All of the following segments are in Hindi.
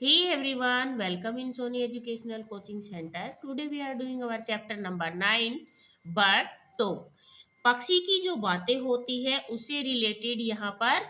Hey everyone, welcome in Sony Educational Coaching Center. Today we are doing our chapter number 9 Bird Talk. पक्षी की जो बातें होती है उससे रिलेटेड यहाँ पर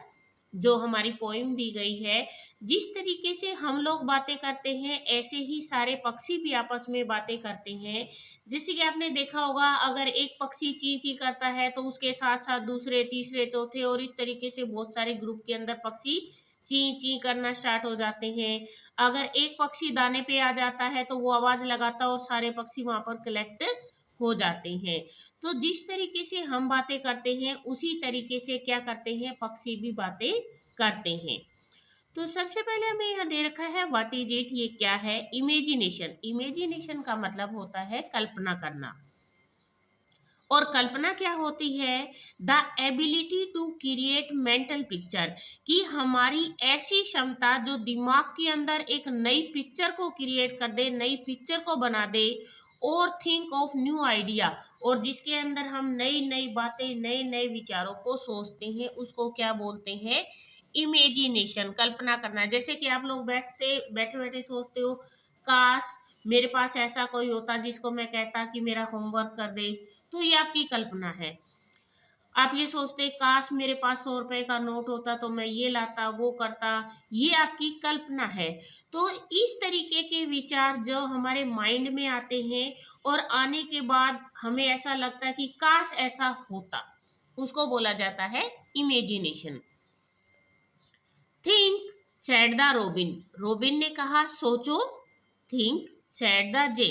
जो हमारी पोइम दी गई है, जिस तरीके से हम लोग बातें करते हैं ऐसे ही सारे पक्षी भी आपस में बातें करते हैं। जैसे कि आपने देखा होगा, अगर एक पक्षी ची ची करता है तो उसके साथ साथ दूसरे तीसरे चौथे और इस तरीके से बहुत सारे ग्रुप के अंदर पक्षी ची ची करना स्टार्ट हो जाते हैं। अगर एक पक्षी दाने पे आ जाता है तो वो आवाज लगाता है और सारे पक्षी वहां पर कलेक्ट हो जाते हैं। तो जिस तरीके से हम बातें करते हैं उसी तरीके से क्या करते हैं, पक्षी भी बातें करते हैं। तो सबसे पहले हमें यहाँ दे रखा है व्हाट इज इट, ये क्या है। इमेजिनेशन, इमेजिनेशन का मतलब होता है कल्पना करना। और कल्पना क्या होती है, the ability to create mental picture, कि हमारी ऐसी क्षमता जो दिमाग के अंदर एक नई पिक्चर को क्रिएट कर दे, नई पिक्चर को बना दे। और थिंक ऑफ न्यू आइडिया, और जिसके अंदर हम नई नई बातें नए नए विचारों को सोचते हैं उसको क्या बोलते हैं, इमेजिनेशन, कल्पना करना। जैसे कि आप लोग बैठे बैठे सोचते हो, काश मेरे पास ऐसा कोई होता जिसको मैं कहता कि मेरा होमवर्क कर दे, तो ये आपकी कल्पना है। आप ये सोचते काश मेरे पास 100 रुपए का नोट होता तो मैं ये लाता वो करता, ये आपकी कल्पना है। तो इस तरीके के विचार जो हमारे माइंड में आते हैं और आने के बाद हमें ऐसा लगता है कि काश ऐसा होता, उसको बोला जाता है imagination. Think said the robin, robin ने कहा सोचो। थिंक सेड द जे,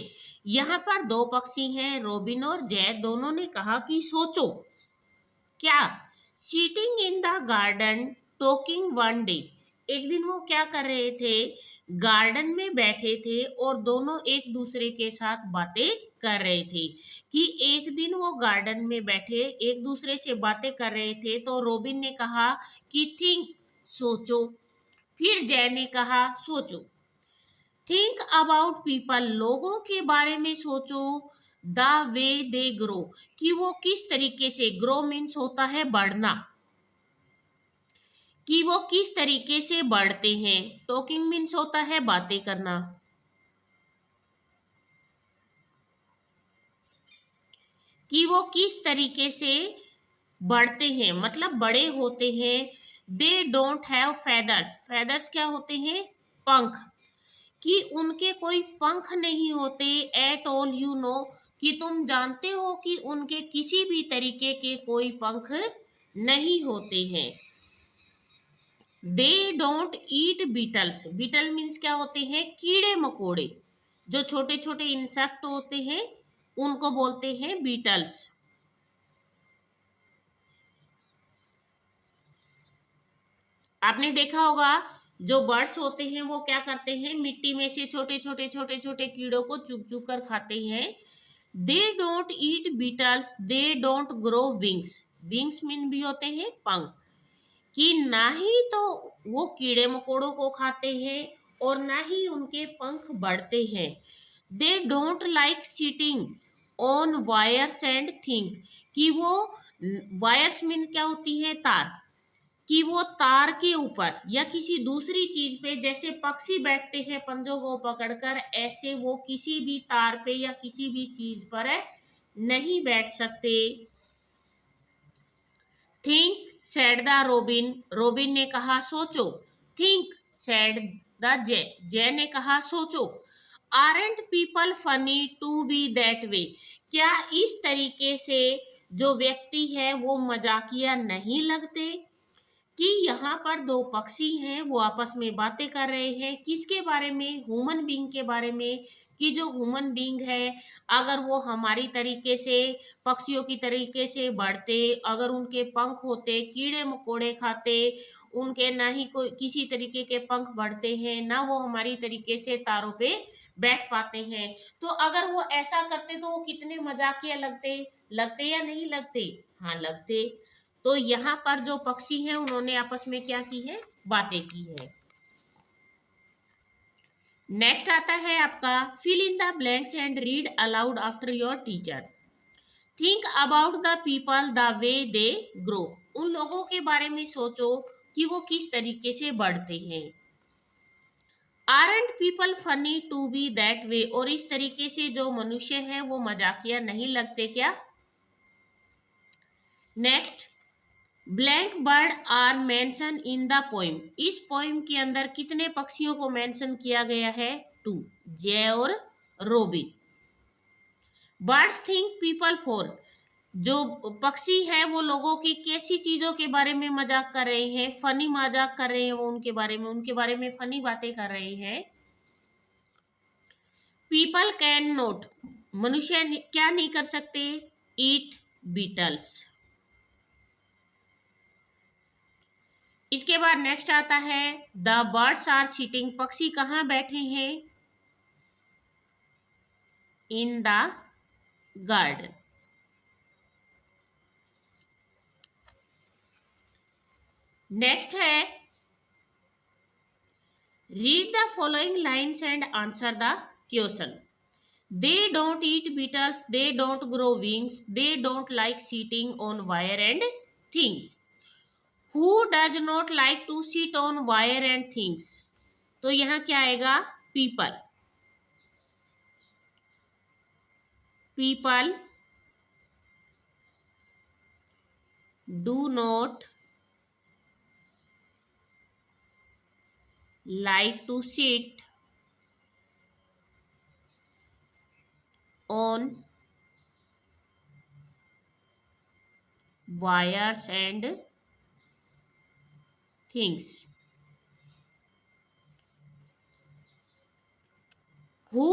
यहाँ पर दो पक्षी हैं, रोबिन और जय, दोनों ने कहा कि सोचो। क्या, seating in the garden talking one day, एक दिन वो क्या कर रहे थे, गार्डन में बैठे थे और दोनों एक दूसरे के साथ बातें कर रहे थे। कि एक दिन वो गार्डन में बैठे एक दूसरे से बातें कर रहे थे, तो रोबिन ने कहा कि थिंक, सोचो। फिर जय ने कहा सोचो। थिंक अबाउट पीपल, लोगों के बारे में सोचो। द वे दे ग्रो, कि वो किस तरीके से, ग्रो मीन्स होता है बढ़ना, कि वो किस तरीके से बढ़ते हैं। टॉकिंग मीन्स होता है बातें करना, कि वो किस तरीके से बढ़ते हैं मतलब बड़े होते हैं। They don't have feathers, feathers क्या होते हैं, पंख, कि उनके कोई पंख नहीं होते। एट ऑल यू नो, कि तुम जानते हो कि उनके किसी भी तरीके के कोई पंख नहीं होते हैं। They don't eat beetles, beetle means क्या होते हैं, कीड़े मकोड़े, जो छोटे छोटे इंसेक्ट होते हैं उनको बोलते हैं बीटल्स। आपने देखा होगा, जो बर्ड्स होते हैं वो क्या करते हैं, मिट्टी में से छोटे छोटे छोटे छोटे कीड़ों को चुग चुग कर खाते हैं। They don't eat beetles, they don't grow wings, wings mean भी होते हैं पंख, कि ना ही तो वो कीड़े मकोड़ों को खाते हैं और ना ही उनके पंख बढ़ते हैं। They don't like sitting on wires and think, कि वो, वायर्स मीन क्या होती है, तार, कि वो तार के ऊपर या किसी दूसरी चीज पे, जैसे पक्षी बैठते हैं पंजों को पकड़कर, ऐसे वो किसी भी तार पे या किसी भी चीज पर नहीं बैठ सकते। Think said the robin, robin ने कहा सोचो। थिंक सेड द जय, जय ने कहा सोचो। Aren't people funny to be that way, क्या इस तरीके से जो व्यक्ति है वो मजाकिया नहीं लगते। कि यहाँ पर दो पक्षी हैं वो आपस में बातें कर रहे हैं, किसके बारे में, ह्यूमन बीइंग के बारे में। कि जो ह्यूमन बीइंग है अगर वो हमारी तरीके से, पक्षियों की तरीके से बढ़ते, अगर उनके पंख होते, कीड़े मकोड़े खाते, उनके ना ही कोई किसी तरीके के पंख बढ़ते हैं, ना वो हमारी तरीके से तारों पे बैठ पाते हैं, तो अगर वो ऐसा करते तो वो कितने मजाकिया लगते, लगते या नहीं लगते, हाँ लगते। तो यहाँ पर जो पक्षी हैं उन्होंने आपस में क्या की है, बातें की है। नेक्स्ट आता है आपका fill in the blanks and read aloud after your teacher. Think about the people the way they grow, उन लोगों के बारे में सोचो कि वो किस तरीके से बढ़ते हैं। Aren't people funny to be that way, और इस तरीके से जो मनुष्य है वो मजाकिया नहीं लगते क्या? Next, blank bird are mention in the poem, इस पोइम के अंदर कितने पक्षियों को मेंशन किया गया है? 2, जय और robin. Birds think people for, जो पक्षी है वो लोगों की कैसी चीजों के बारे में मजाक कर रहे हैं? फनी मजाक कर रहे हैं, वो उनके बारे में फनी बातें कर रहे हैं। पीपल कैन नोट, मनुष्य क्या नहीं कर सकते? Eat beetles. इसके बाद नेक्स्ट आता है द बर्ड्स आर सिटिंग, पक्षी कहाँ बैठे हैं? In the garden. नेक्स्ट है read the following lines and answer the question. They don't eat beetles, they don't grow wings, they don't like sitting on wire and things. Who does not like to sit on wire and things, तो यहाँ क्या आएगा? People. People do not like to sit on wires and things. Who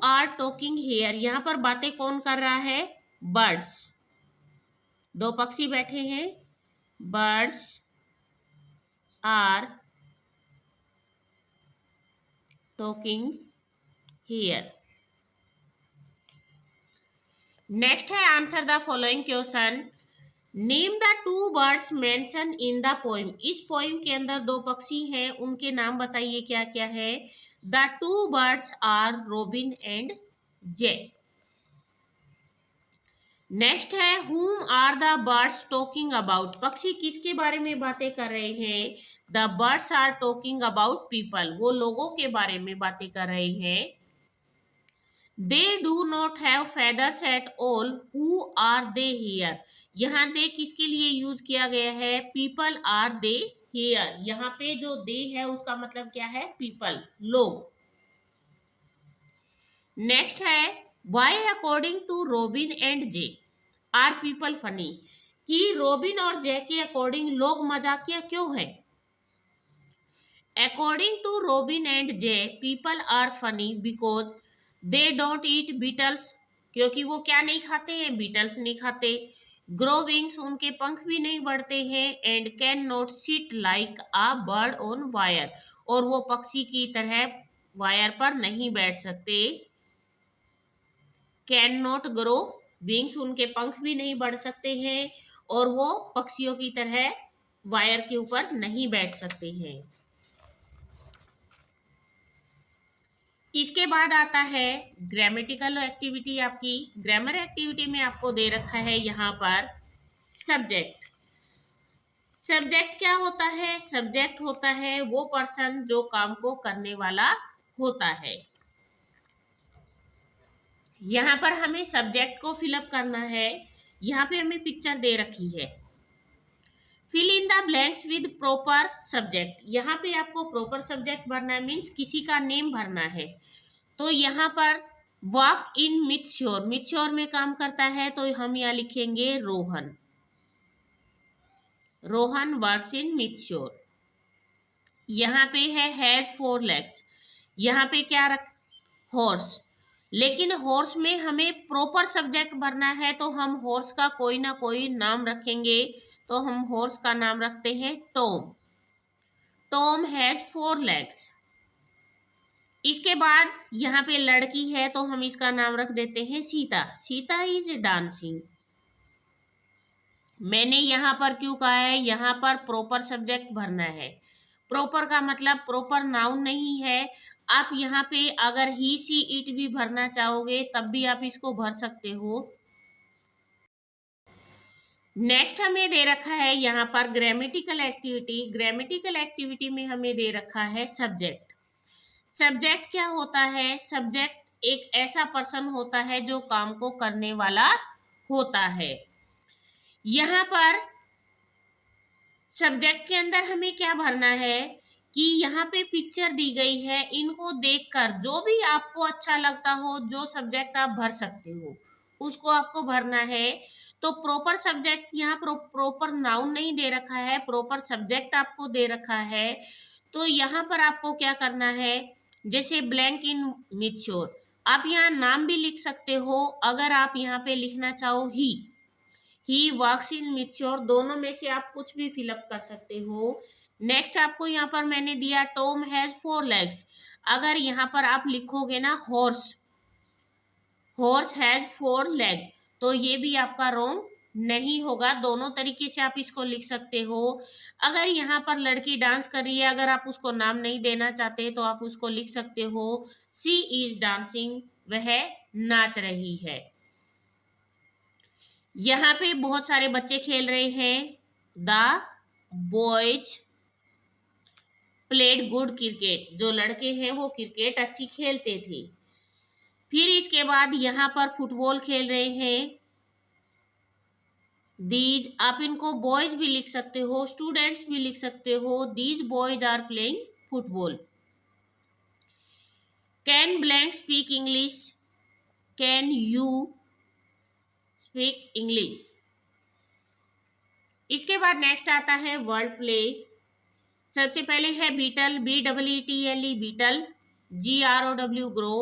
are talking here, यहाँ पर बातें कौन कर रहा है? बर्ड्स, दो पक्षी बैठे हैं। Birds are talking here. Next है answer the following question. Name the two birds mention in the poem, इस पोइम के अंदर दो पक्षी हैं, उनके नाम बताइए क्या क्या है? The two birds are Robin and Jay. Next है whom are the birds talking about, पक्षी किसके बारे में बातें कर रहे हैं? The birds are talking about people, वो लोगों के बारे में बातें कर रहे हैं। They do not have feathers at all, who are they here, यहाँ दे किसके लिए यूज किया गया है? पीपल आर दे हियर, यहाँ पे जो दे है उसका मतलब क्या है? पीपल, लोग। नेक्स्ट है why according to Robin and Jay are people funny, कि रोबिन और जे के अकॉर्डिंग लोग मजाकिया क्यों है? According to Robin and Jay people are funny because they don't eat beetles, क्योंकि वो क्या नहीं खाते हैं? बीटल्स नहीं खाते। ग्रो विंग्स, उनके पंख भी नहीं बढ़ते हैं। And can not sit like a bird on wire, और वो पक्षी की तरह वायर पर नहीं बैठ सकते। कैन नॉट ग्रो विंग्स, उनके पंख भी नहीं बढ़ सकते हैं, और वो पक्षियों की तरह वायर के ऊपर नहीं बैठ सकते हैं। इसके बाद आता है ग्रामेटिकल एक्टिविटी। आपकी ग्रामर एक्टिविटी में आपको दे रखा है यहाँ पर सब्जेक्ट। सब्जेक्ट क्या होता है? सब्जेक्ट होता है वो पर्सन जो काम को करने वाला होता है। यहाँ पर हमें सब्जेक्ट को फिलअप करना है। यहाँ पे हमें पिक्चर दे रखी है। Fill in the blanks with proper subject, यहाँ पे आपको प्रॉपर सब्जेक्ट भरना है, मीन्स किसी का नेम भरना है। तो यहाँ पर वर्क इन मिथश्योर, मिथश्योर में काम करता है, तो हम यहाँ लिखेंगे रोहन। रोहन वर्क्स इन मिथश्योर। यहाँ पे है हैज 4 legs, यहाँ पे क्या रख? हॉर्स। लेकिन हॉर्स में हमें प्रॉपर सब्जेक्ट भरना है, तो हम हॉर्स का कोई ना कोई नाम रखेंगे। तो हम हॉर्स का नाम रखते हैं टॉम। Tom has 4 legs। इसके बाद यहाँ पे लड़की है, तो हम इसका नाम रख देते हैं सीता। Sita is dancing. मैंने यहाँ पर क्यों कहा है? यहाँ पर प्रॉपर सब्जेक्ट भरना है। प्रॉपर का मतलब प्रॉपर नाउन नहीं है। आप यहाँ पे अगर ही सी इट भी भरना चाहोगे तब भी आप इसको भर सकते हो। नेक्स्ट हमें दे रखा है यहाँ पर ग्रामेटिकल एक्टिविटी। ग्रामेटिकल एक्टिविटी में हमें दे रखा है सब्जेक्ट। सब्जेक्ट क्या होता है? सब्जेक्ट एक ऐसा पर्सन होता है जो काम को करने वाला होता है। यहाँ पर सब्जेक्ट के अंदर हमें क्या भरना है कि यहाँ पे पिक्चर दी गई है, इनको देखकर जो भी आपको अच्छा लगता हो, जो सब्जेक्ट आप भर सकते हो उसको आपको भरना है। तो प्रॉपर सब्जेक्ट यहाँ प्रॉपर नाउन नहीं दे रखा है, प्रॉपर सब्जेक्ट आपको दे रखा है। तो यहाँ पर आपको क्या करना है, जैसे ब्लैंक इन मैच्योर, आप यहाँ नाम भी लिख सकते हो। अगर आप यहाँ पे लिखना चाहो ही वर्क्स इन मैच्योर, दोनों में से आप कुछ भी फिलअप कर सकते हो। नेक्स्ट आपको यहाँ पर मैंने दिया टॉम हैज 4 legs। अगर यहाँ पर आप लिखोगे ना हॉर्स हैज 4 leg, तो ये भी आपका रॉन्ग नहीं होगा। दोनों तरीके से आप इसको लिख सकते हो। अगर यहाँ पर लड़की डांस कर रही है, अगर आप उसको नाम नहीं देना चाहते तो आप उसको लिख सकते हो शी इज डांसिंग, वह नाच रही है। यहाँ पे बहुत सारे बच्चे खेल रहे हैं। The boys played good cricket, जो लड़के हैं वो क्रिकेट अच्छी खेलते थे। फिर इसके बाद यहाँ पर फुटबॉल खेल रहे हैं। दीज, आप इनको बॉयज भी लिख सकते हो, स्टूडेंट्स भी लिख सकते हो। These boys are playing football. Can blank speak English, can you speak English. इसके बाद नेक्स्ट आता है वर्ड प्ले। सबसे पहले है beetle, BEETLE beetle, GROW grow,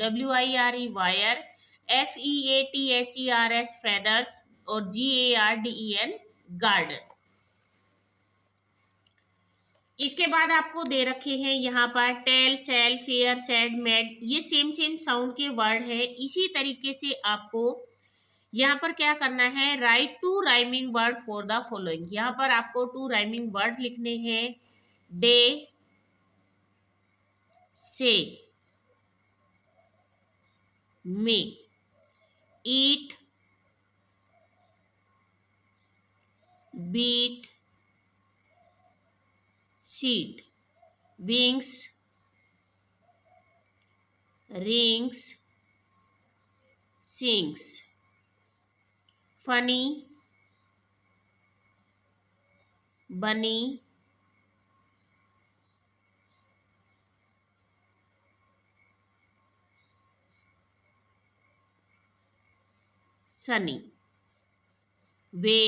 WIRE wire, FEATHERS feathers और GARDEN गार्डन। इसके बाद आपको दे रखे हैं यहाँ पर tale, sale, fair, sad, made, ये सेम साउंड के वर्ड है। इसी तरीके से आपको यहाँ पर क्या करना है, right 2 rhyming word for the following. यहाँ पर आपको 2 राइमिंग वर्ड लिखने हैं। Day say, may, eat, beat, seat, wings, rings, sings, funny, bunny, sunny, वे,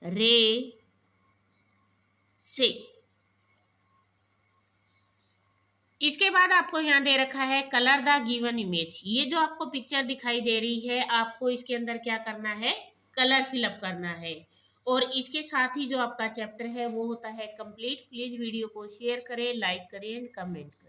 रे, से। इसके बाद आपको यहाँ दे रखा है कलर द गिवन इमेज। ये जो आपको पिक्चर दिखाई दे रही है, आपको इसके अंदर क्या करना है, कलर फिलअप करना है। और इसके साथ ही जो आपका चैप्टर है वो होता है कंप्लीट। प्लीज वीडियो को शेयर करें, लाइक करें एंड कमेंट करें।